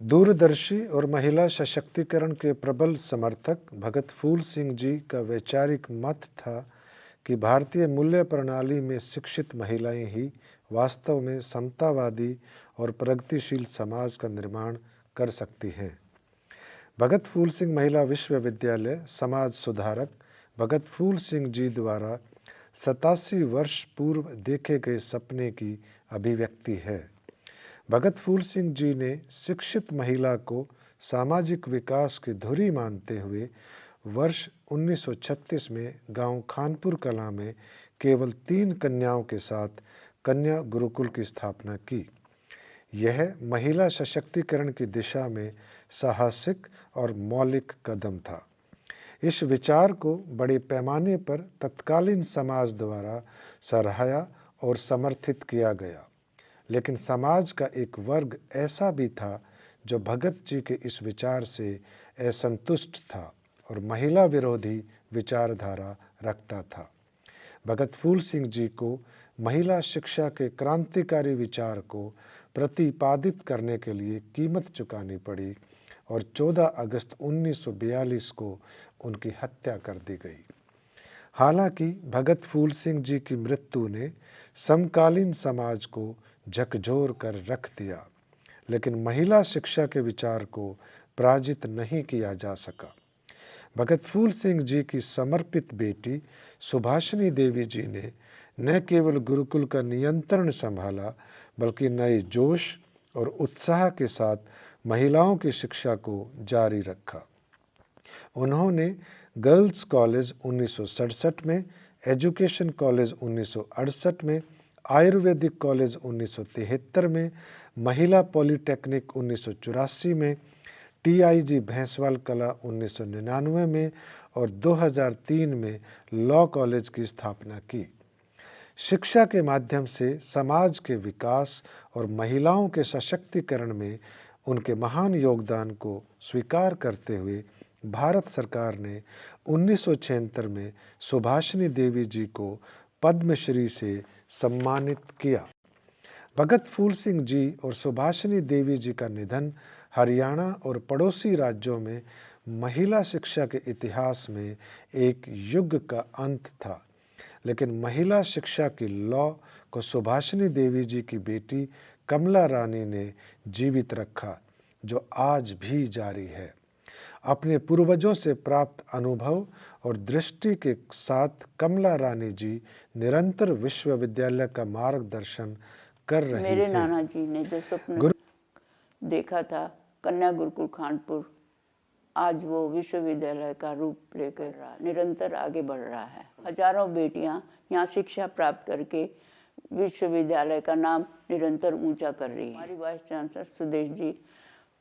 दूरदर्शी और महिला सशक्तिकरण के प्रबल समर्थक भगत फूल सिंह जी का वैचारिक मत था कि भारतीय मूल्य प्रणाली में शिक्षित महिलाएं ही वास्तव में समतावादी और प्रगतिशील समाज का निर्माण कर सकती हैं। भगत फूल सिंह महिला विश्वविद्यालय समाज सुधारक भगत फूल सिंह जी द्वारा 87 वर्ष पूर्व देखे गए सपने की अभिव्यक्ति है। भगत फूल सिंह जी ने शिक्षित महिला को सामाजिक विकास की धुरी मानते हुए वर्ष 1936 में गांव खानपुर कलां में केवल 3 कन्याओं के साथ कन्या गुरुकुल की स्थापना की। यह महिला सशक्तिकरण की दिशा में साहसिक और मौलिक कदम था। इस विचार को बड़े पैमाने पर तत्कालीन समाज द्वारा सराहा और समर्थित किया गया, लेकिन समाज का एक वर्ग ऐसा भी था जो भगत जी के इस विचार से असंतुष्ट था और महिला विरोधी विचारधारा रखता था। भगत फूल सिंह जी को महिला शिक्षा के क्रांतिकारी विचार को प्रतिपादित करने के लिए कीमत चुकानी पड़ी और 14 अगस्त 1942 को उनकी हत्या कर दी गई। हालांकि भगत फूल सिंह जी की मृत्यु ने समकालीन समाज को झकझोर कर रख दिया, लेकिन महिला शिक्षा के विचार को पराजित नहीं किया जा सका। भगत फूल सिंह जी की समर्पित बेटी सुभाषिनी देवी जी ने न केवल गुरुकुल का नियंत्रण संभाला, बल्कि नए जोश और उत्साह के साथ महिलाओं की शिक्षा को जारी रखा। उन्होंने गर्ल्स कॉलेज 1967 में, एजुकेशन कॉलेज 1968 में, आयुर्वेदिक कॉलेज 1973 में, महिला पॉलिटेक्निक 1984 में, TIG भैंसवाल कला 1999 में और 2003 में लॉ कॉलेज की स्थापना की। शिक्षा के माध्यम से समाज के विकास और महिलाओं के सशक्तिकरण में उनके महान योगदान को स्वीकार करते हुए भारत सरकार ने 1976 में सुभाषिनी देवी जी को पद्मश्री से सम्मानित किया। भगत फूल सिंह जी और सुभाषिनी देवी जी का निधन हरियाणा और पड़ोसी राज्यों में महिला शिक्षा के इतिहास में एक युग का अंत था, लेकिन महिला शिक्षा की लौ को सुभाषिनी देवी जी की बेटी कमला रानी ने जीवित रखा, जो आज भी जारी है। अपने पूर्वजों से प्राप्त अनुभव और दृष्टि के साथ कमला रानी जी निरंतर विश्वविद्यालय का मार्गदर्शन कर रही मेरे है। नाना जी ने जो स्वप्न देखा था कन्या गुरुकुल खानपुर, आज वो विश्वविद्यालय का रूप लेकर निरंतर आगे बढ़ रहा है। हजारों बेटियां यहाँ शिक्षा प्राप्त करके विश्वविद्यालय का नाम निरंतर ऊंचा कर रही है। हमारी वाइस चांसलर सुदेश जी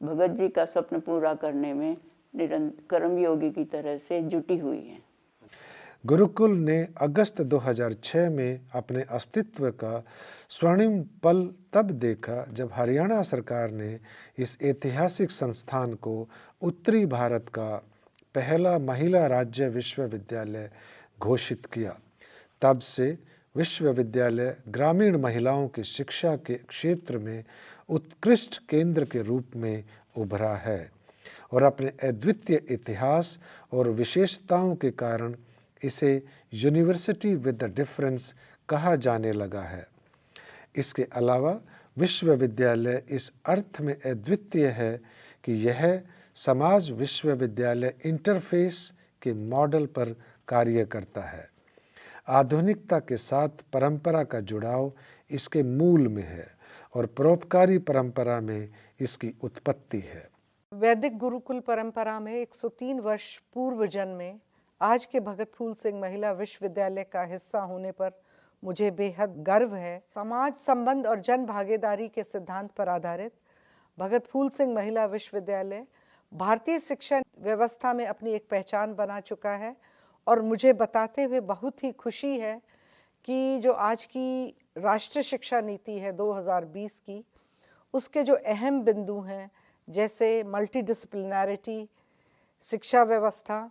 भगत जी का स्वप्न पूरा करने में निरंतर कर्मयोगी की तरह से जुटी हुई हैं। गुरुकुल ने अगस्त 2006 में अपने अस्तित्व का स्वर्णिम पल तब देखा जब हरियाणा सरकार ने इस ऐतिहासिक संस्थान को उत्तरी भारत का पहला महिला राज्य विश्वविद्यालय घोषित किया। तब से विश्वविद्यालय ग्रामीण महिलाओं की शिक्षा के क्षेत्र में उत्कृष्ट केंद्र के रूप में उभरा है और अपने अद्वितीय इतिहास और विशेषताओं के कारण इसे यूनिवर्सिटी विद द डिफरेंस कहा जाने लगा है। इसके अलावा विश्वविद्यालय इस अर्थ में अद्वितीय है कि यह समाज विश्वविद्यालय इंटरफेस के मॉडल पर कार्य करता है। आधुनिकता के साथ परंपरा का जुड़ाव इसके मूल में है और परोपकारी परंपरा में इसकी उत्पत्ति है। वैदिक गुरुकुल परंपरा में 103 वर्ष पूर्व जन्मे आज के भगत फूल सिंह महिला विश्वविद्यालय का हिस्सा होने पर मुझे बेहद गर्व है। समाज संबंध और जन भागीदारी के सिद्धांत पर आधारित भगत फूल सिंह महिला विश्वविद्यालय भारतीय शिक्षा व्यवस्था में अपनी एक पहचान बना चुका है और मुझे बताते हुए बहुत ही खुशी है कि जो आज की राष्ट्रीय शिक्षा नीति है 2020 की, उसके जो अहम बिंदु हैं जैसे मल्टीडिसिप्लिनैरिटी, शिक्षा व्यवस्था,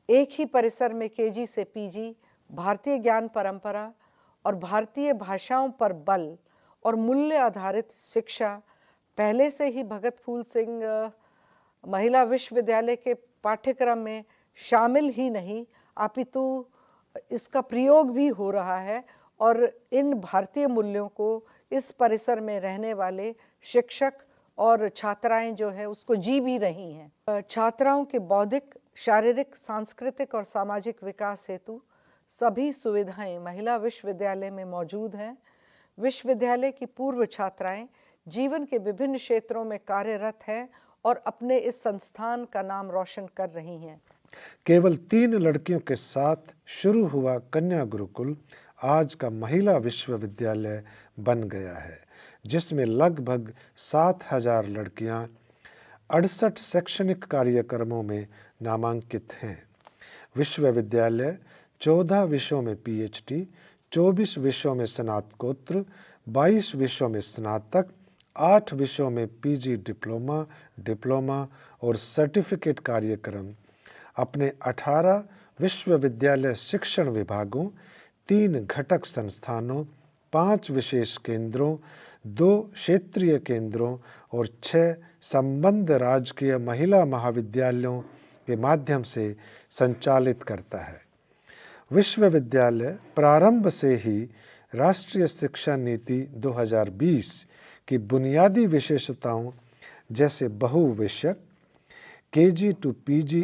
एक ही परिसर में KG से PG, भारतीय ज्ञान परंपरा और भारतीय भाषाओं पर बल और मूल्य आधारित शिक्षा, पहले से ही भगत फूल सिंह महिला विश्वविद्यालय के पाठ्यक्रम में शामिल ही नहीं, अपितु इसका प्रयोग भी हो रहा है और इन भारतीय मूल्यों को इस परिसर में रहने वाले शिक्षक और छात्राएं जो है उसको जी भी रही हैं। छात्राओं के बौद्धिक, शारीरिक, सांस्कृतिक और सामाजिक विकास हेतु सभी सुविधाएं महिला विश्वविद्यालय में मौजूद हैं। विश्वविद्यालय की पूर्व छात्राएं जीवन के विभिन्न क्षेत्रों में कार्यरत हैं और अपने इस संस्थान का नाम रोशन कर रही हैं। केवल 3 लड़कियों के साथ शुरू हुआ कन्या गुरुकुल आज का महिला विश्वविद्यालय बन गया है, जिसमें लगभग 7,000 लड़कियां 68 शैक्षणिक कार्यक्रमों में नामांकित हैं। विश्वविद्यालय 14 विषयों में PhD, 24 विषयों में स्नातकोत्तर, 22 विषयों में स्नातक, 8 विषयों में PG डिप्लोमा और सर्टिफिकेट कार्यक्रम, अपने 18 विश्वविद्यालय शिक्षण विभागों, 3 घटक संस्थानों, 5 विशेष केंद्रों, 2 क्षेत्रीय केंद्रों और 6 संबद्ध राजकीय महिला महाविद्यालयों के माध्यम से संचालित करता है। विश्वविद्यालय प्रारंभ से ही राष्ट्रीय शिक्षा नीति 2020 की बुनियादी विशेषताओं जैसे बहुविषयक, KG to PG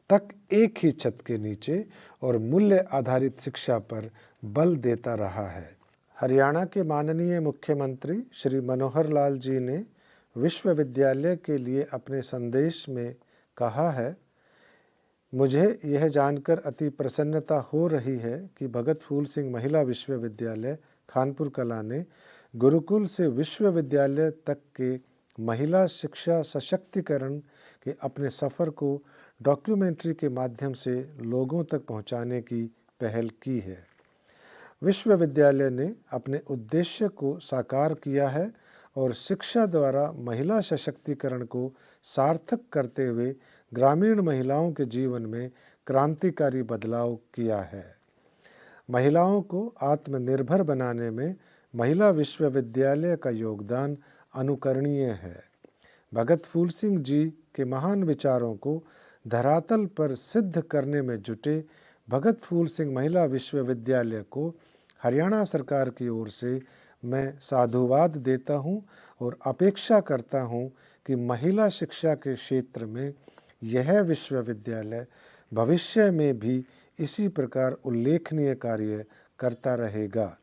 तक एक ही छत के नीचे और मूल्य आधारित शिक्षा पर बल देता रहा है। हरियाणा के माननीय मुख्यमंत्री श्री मनोहर लाल जी ने विश्वविद्यालय के लिए अपने संदेश में कहा है, मुझे यह जानकर अति प्रसन्नता हो रही है कि भगत फूल सिंह महिला विश्वविद्यालय खानपुर कलां ने गुरुकुल से विश्वविद्यालय तक के महिला शिक्षा सशक्तिकरण के अपने सफ़र को डॉक्यूमेंट्री के माध्यम से लोगों तक पहुंचाने की पहल की है। विश्वविद्यालय ने अपने उद्देश्य को साकार किया है और शिक्षा द्वारा महिला सशक्तिकरण को सार्थक करते हुए ग्रामीण महिलाओं के जीवन में क्रांतिकारी बदलाव किया है। महिलाओं को आत्मनिर्भर बनाने में महिला विश्वविद्यालय का योगदान अनुकरणीय है। भगत फूल सिंह जी के महान विचारों को धरातल पर सिद्ध करने में जुटे भगत फूल सिंह महिला विश्वविद्यालय को हरियाणा सरकार की ओर से मैं साधुवाद देता हूं और अपेक्षा करता हूं कि महिला शिक्षा के क्षेत्र में यह विश्वविद्यालय भविष्य में भी इसी प्रकार उल्लेखनीय कार्य करता रहेगा।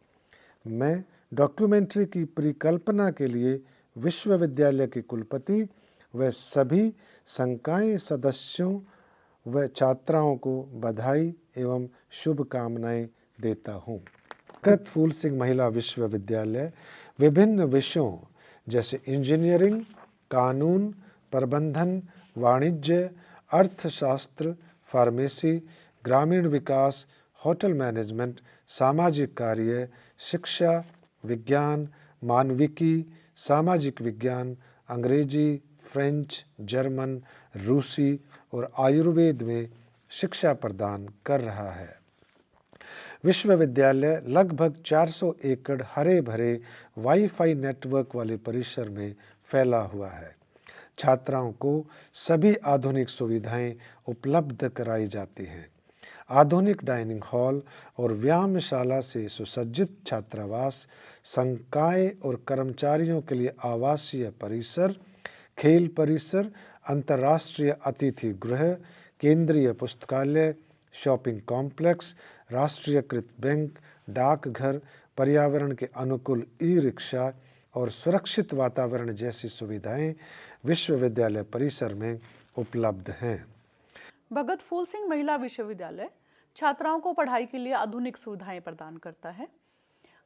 मैं डॉक्यूमेंट्री की परिकल्पना के लिए विश्वविद्यालय के कुलपति व सभी संकाय सदस्यों व छात्राओं को बधाई एवं शुभकामनाएं देता हूं। भगत फूल सिंह महिला विश्वविद्यालय विभिन्न विषयों जैसे इंजीनियरिंग, कानून, प्रबंधन, वाणिज्य, अर्थशास्त्र, फार्मेसी, ग्रामीण विकास, होटल मैनेजमेंट, सामाजिक कार्य, शिक्षा, विज्ञान, मानविकी, सामाजिक विज्ञान, अंग्रेजी, फ्रेंच, जर्मन, रूसी और आयुर्वेद में शिक्षा प्रदान कर रहा है। विश्वविद्यालय लगभग 400 एकड़ हरे भरे वाईफाई नेटवर्क वाले परिसर में फैला हुआ है। छात्राओं को सभी आधुनिक सुविधाएं उपलब्ध कराई जाती हैं। आधुनिक डाइनिंग हॉल और व्यायामशाला से सुसज्जित छात्रावास, संकाय और कर्मचारियों के लिए आवासीय परिसर, खेल परिसर, अंतर्राष्ट्रीय अतिथि गृह, केंद्रीय पुस्तकालय, शॉपिंग कॉम्प्लेक्स, राष्ट्रीयकृत बैंक, डाकघर, पर्यावरण के अनुकूल ई-रिक्शा और सुरक्षित वातावरण जैसी सुविधाएं विश्वविद्यालय परिसर में उपलब्ध हैं। भगत फूल सिंह महिला विश्वविद्यालय छात्राओं को पढ़ाई के लिए आधुनिक सुविधाएं प्रदान करता है।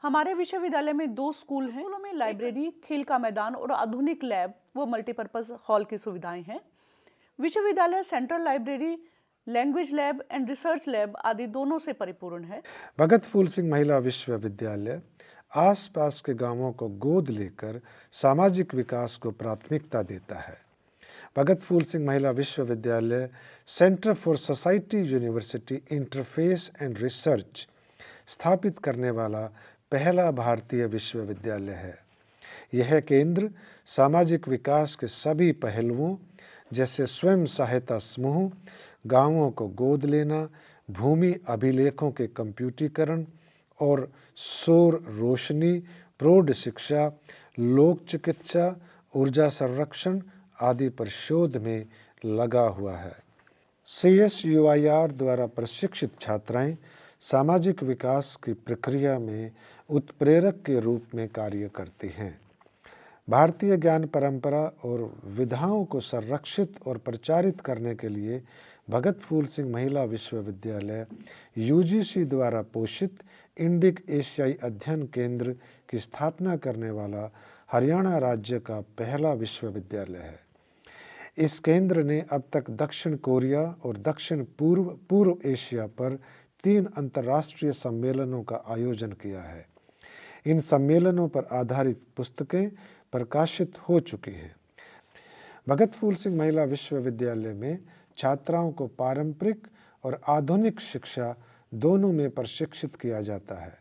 हमारे विश्वविद्यालय में 2 स्कूल हैं। स्कूलों में लाइब्रेरी, खेल का मैदान और आधुनिक लैब व मल्टीपर्पज हॉल की सुविधाएं हैं। विश्वविद्यालय central library, language lab and research lab आदि दोनों से परिपूर्ण है। भगत फूल सिंह महिला विश्वविद्यालय आसपास के गांवों को गोद लेकर सामाजिक विकास को प्राथमिकता देता है। भगत फूल सिंह महिला विश्वविद्यालय centre for society university interface and research स्थापित करने वाला पहला भारतीय विश्वविद्यालय है। यह केंद्र सामाजिक विकास के सभी पहलुओं जैसे स्वयं सहायता समूह, गांवों को गोद लेना, भूमि अभिलेखों के कंप्यूटरीकरण और सौर रोशनी, प्रौढ़ शिक्षा, लोक चिकित्सा, ऊर्जा संरक्षण आदि पर शोध में लगा हुआ है। CSUIR द्वारा प्रशिक्षित छात्राएं सामाजिक विकास की प्रक्रिया में उत्प्रेरक के रूप में कार्य करती हैं। भारतीय ज्ञान परंपरा और विधाओं को संरक्षित और प्रचारित करने के लिए भगत फूल सिंह महिला विश्वविद्यालय UGC द्वारा पोषित इंडिक एशियाई अध्ययन केंद्र की स्थापना करने वाला हरियाणा राज्य का पहला विश्वविद्यालय है। इस केंद्र ने अब तक दक्षिण कोरिया और दक्षिण पूर्व एशिया पर 3 अंतर्राष्ट्रीय सम्मेलनों का आयोजन किया है। इन सम्मेलनों पर आधारित पुस्तकें प्रकाशित हो चुकी हैं। भगत फूल सिंह महिला विश्वविद्यालय में छात्राओं को पारंपरिक और आधुनिक शिक्षा दोनों में प्रशिक्षित किया जाता है।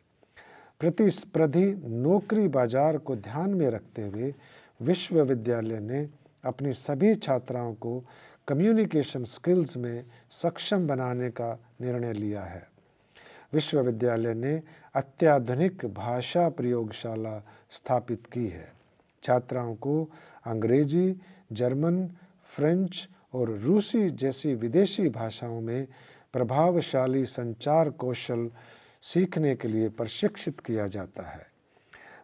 प्रतिस्पर्धी नौकरी बाजार को ध्यान में रखते हुए विश्वविद्यालय ने अपनी सभी छात्राओं को कम्युनिकेशन स्किल्स में सक्षम बनाने का निर्णय लिया है। विश्वविद्यालय ने अत्याधुनिक भाषा प्रयोगशाला स्थापित की है। छात्राओं को अंग्रेजी, जर्मन, फ्रेंच और रूसी जैसी विदेशी भाषाओं में प्रभावशाली संचार कौशल सीखने के लिए प्रशिक्षित किया जाता है।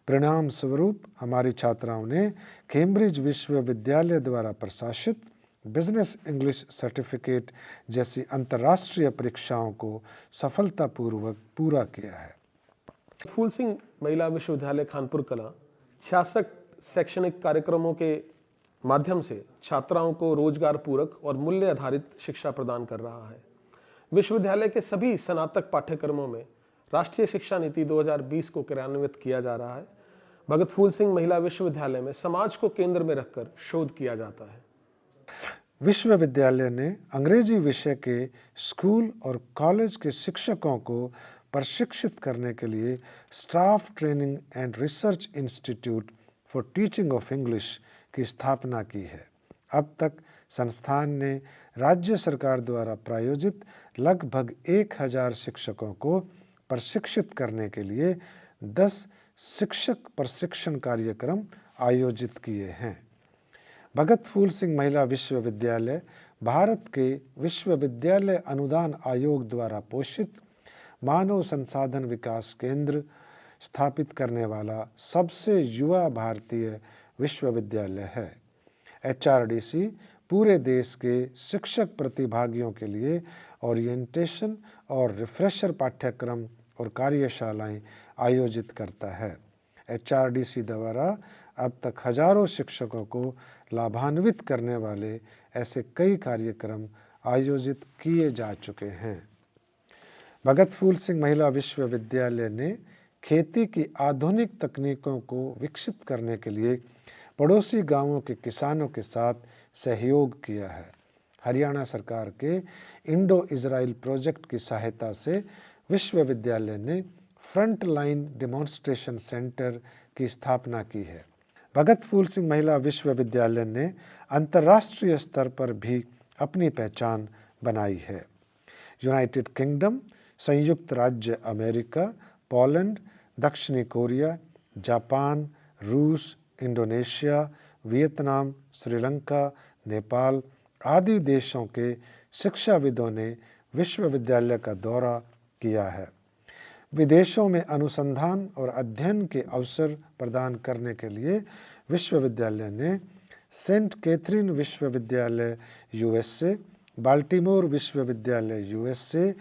परिणाम स्वरूप हमारी छात्राओं ने कैम्ब्रिज विश्वविद्यालय द्वारा प्रशासित बिजनेस इंग्लिश सर्टिफिकेट जैसी अंतर्राष्ट्रीय परीक्षाओं को सफलतापूर्वक पूरा किया है। फूल सिंह महिला विश्वविद्यालय कानपुर कला 66 शैक्षणिक कार्यक्रमों के माध्यम से छात्राओं को रोजगार पूरक और मूल्य आधारित शिक्षा प्रदान कर रहा है। विश्वविद्यालय के सभी स्नातक पाठ्यक्रमों में राष्ट्रीय शिक्षा नीति 2020 को क्रियान्वित किया जा रहा है। भगत फूल सिंह महिला विश्वविद्यालय में समाज को केंद्र में रखकर शोध किया जाता है। विश्वविद्यालय ने अंग्रेजी विषय के स्कूल और कॉलेज के शिक्षकों को प्रशिक्षित करने के लिए staff training and research institute for teaching of English की स्थापना की है। अब तक संस्थान ने राज्य सरकार द्वारा प्रायोजित लगभग 1000 शिक्षकों को प्रशिक्षित करने के लिए 10 शिक्षक प्रशिक्षण कार्यक्रम आयोजित किए हैं। भगत फूल सिंह महिला विश्वविद्यालय भारत के विश्वविद्यालय अनुदान आयोग द्वारा पोषित मानव संसाधन विकास केंद्र स्थापित करने वाला सबसे युवा भारतीय विश्वविद्यालय है। HRDC पूरे देश के शिक्षक प्रतिभागियों के लिए ओरिएंटेशन और रिफ्रेशर पाठ्यक्रम और कार्यशालाएं आयोजित करता है। HRDC द्वारा अब तक हजारों शिक्षकों को लाभान्वित करने वाले ऐसे कई कार्यक्रम आयोजित किए जा चुके हैं। भगत फूल सिंह महिला विश्वविद्यालय ने खेती की आधुनिक तकनीकों को विकसित करने के लिए पड़ोसी गांवों के किसानों के साथ सहयोग किया है। हरियाणा सरकार के इंडो इजराइल प्रोजेक्ट की सहायता से विश्वविद्यालय ने फ्रंट लाइन डेमोन्स्ट्रेशन सेंटर की स्थापना की है। भगत फूल सिंह महिला विश्वविद्यालय ने अंतर्राष्ट्रीय स्तर पर भी अपनी पहचान बनाई है। यूनाइटेड किंगडम, संयुक्त राज्य अमेरिका, पोलैंड, दक्षिणी कोरिया, जापान, रूस, इंडोनेशिया, वियतनाम, श्रीलंका, नेपाल आदि देशों के शिक्षाविदों ने विश्वविद्यालय का दौरा किया है। विदेशों में अनुसंधान और अध्ययन के अवसर प्रदान करने के लिए विश्वविद्यालय ने सेंट कैथरीन विश्वविद्यालय USA, बाल्टीमोर विश्वविद्यालय USA,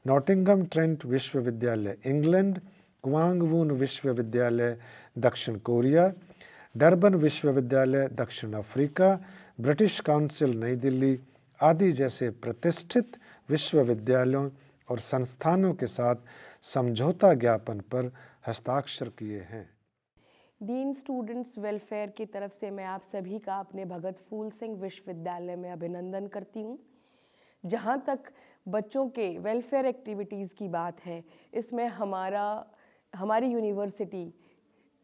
नॉटिंघम ट्रेंट विश्वविद्यालय इंग्लैंड, क्वांगवून विश्वविद्यालय दक्षिण कोरिया, डरबन विश्वविद्यालय दक्षिण अफ्रीका, ब्रिटिश काउंसिल नई दिल्ली आदि जैसे प्रतिष्ठित विश्वविद्यालयों और संस्थानों के साथ समझौता ज्ञापन पर हस्ताक्षर किए हैं। डीन स्टूडेंट्स वेलफेयर की तरफ से मैं आप सभी का अपने भगत फूल सिंह विश्वविद्यालय में अभिनंदन करती हूँ। जहाँ तक बच्चों के वेलफेयर एक्टिविटीज़ की बात है, इसमें हमारी यूनिवर्सिटी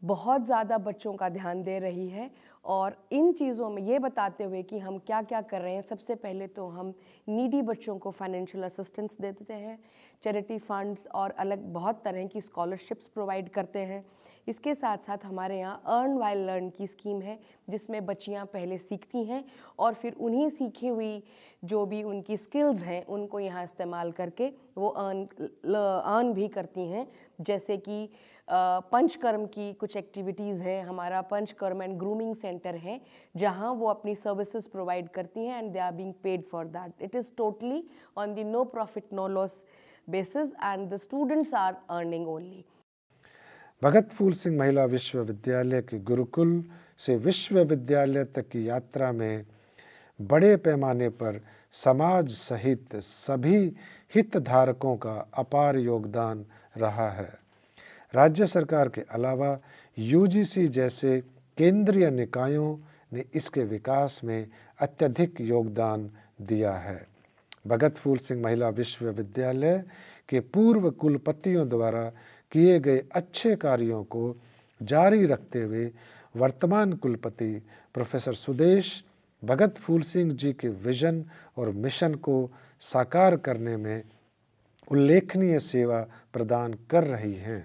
बहुत ज़्यादा बच्चों का ध्यान दे रही है। और इन चीज़ों में ये बताते हुए कि हम क्या क्या कर रहे हैं, सबसे पहले तो हम नीडी बच्चों को फाइनेंशियल असिस्टेंस देते हैं, चैरिटी फंड्स और अलग बहुत तरह की स्कॉलरशिप्स प्रोवाइड करते हैं। इसके साथ साथ हमारे यहाँ अर्न वाइल लर्न की स्कीम है, जिसमें बच्चियाँ पहले सीखती हैं और फिर उन्हीं सीखी हुई जो भी उनकी स्किल्स हैं उनको यहाँ इस्तेमाल करके वो अर्न भी करती हैं। जैसे कि पंचकर्म की कुछ एक्टिविटीज़ हैं, हमारा पंचकर्म एंड ग्रूमिंग सेंटर है जहाँ वो अपनी सर्विसेज प्रोवाइड करती हैं and they are being paid for that. It is totally on the no profit no loss basis and the students are earning only. Bhagat Phool Singh Mahila Vishwavidyalaya के गुरुकुल से विश्वविद्यालय तक की यात्रा में बड़े पैमाने पर समाज सहित सभी हितधारकों का अपार योगदान रहा है। राज्य सरकार के अलावा यूजीसी जैसे केंद्रीय निकायों ने इसके विकास में अत्यधिक योगदान दिया है। भगत फूल सिंह महिला विश्वविद्यालय के पूर्व कुलपतियों द्वारा किए गए अच्छे कार्यों को जारी रखते हुए वर्तमान कुलपति प्रोफेसर सुदेश भगत फूल सिंह जी के विजन और मिशन को साकार करने में उल्लेखनीय सेवा प्रदान कर रही हैं।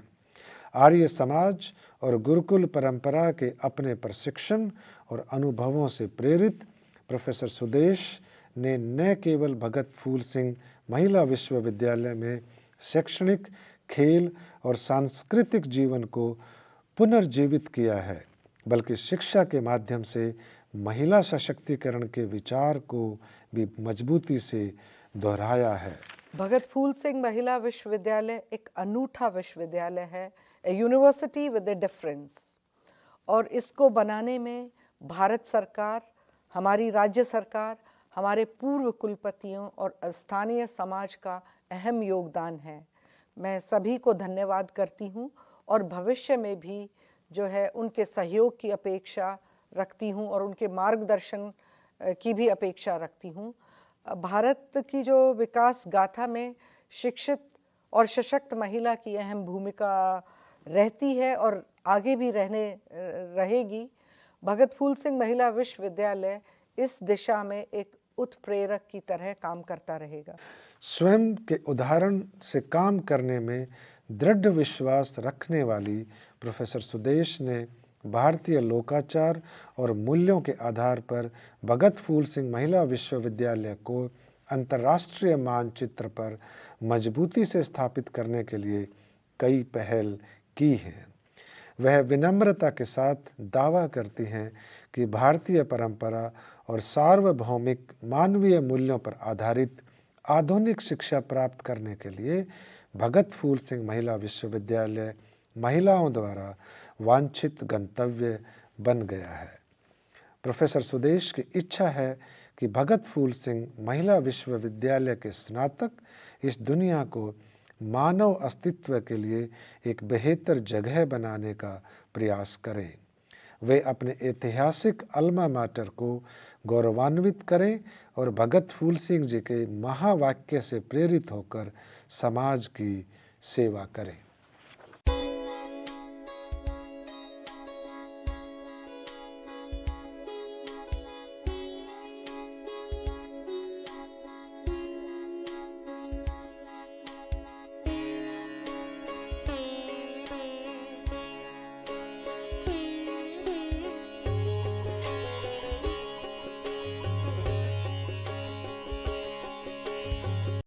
आर्य समाज और गुरुकुल परंपरा के अपने प्रशिक्षण और अनुभवों से प्रेरित प्रोफेसर सुदेश ने न केवल भगत फूल सिंह महिला विश्वविद्यालय में शैक्षणिक, खेल और सांस्कृतिक जीवन को पुनर्जीवित किया है, बल्कि शिक्षा के माध्यम से महिला सशक्तिकरण के विचार को भी मजबूती से दोहराया है। भगत फूल सिंह महिला विश्वविद्यालय एक अनूठा विश्वविद्यालय है, ए यूनिवर्सिटी विद ए डिफरेंस। और इसको बनाने में भारत सरकार, हमारी राज्य सरकार, हमारे पूर्व कुलपतियों और स्थानीय समाज का अहम योगदान है। मैं सभी को धन्यवाद करती हूँ और भविष्य में भी जो है उनके सहयोग की अपेक्षा रखती हूँ और उनके मार्गदर्शन की भी अपेक्षा रखती हूँ। भारत की जो विकास गाथा में शिक्षित और सशक्त महिला की अहम भूमिका रहती है और आगे भी रहेगी। भगत फूल सिंह महिला विश्वविद्यालय इस दिशा में एक उत्प्रेरक की तरह काम करता रहेगा। स्वयं के उदाहरण से काम करने में दृढ़ विश्वास रखने वाली प्रोफेसर सुदेश ने भारतीय लोकाचार और मूल्यों के आधार पर भगत फूल सिंह महिला विश्वविद्यालय को अंतर्राष्ट्रीय मानचित्र पर मजबूती से स्थापित करने के लिए कई पहल की हैं। वह विनम्रता के साथ दावा करती हैं कि भारतीय परंपरा और सार्वभौमिक मानवीय मूल्यों पर आधारित आधुनिक शिक्षा प्राप्त करने के लिए भगत फूल सिंह महिला विश्वविद्यालय महिलाओं द्वारा वांछित गंतव्य बन गया है। प्रोफेसर सुदेश की इच्छा है कि भगत फूल सिंह महिला विश्वविद्यालय के स्नातक इस दुनिया को मानव अस्तित्व के लिए एक बेहतर जगह बनाने का प्रयास करें। वे अपने ऐतिहासिक अल्मा माटर को गौरवान्वित करें और भगत फूल सिंह जी के महावाक्य से प्रेरित होकर समाज की सेवा करें।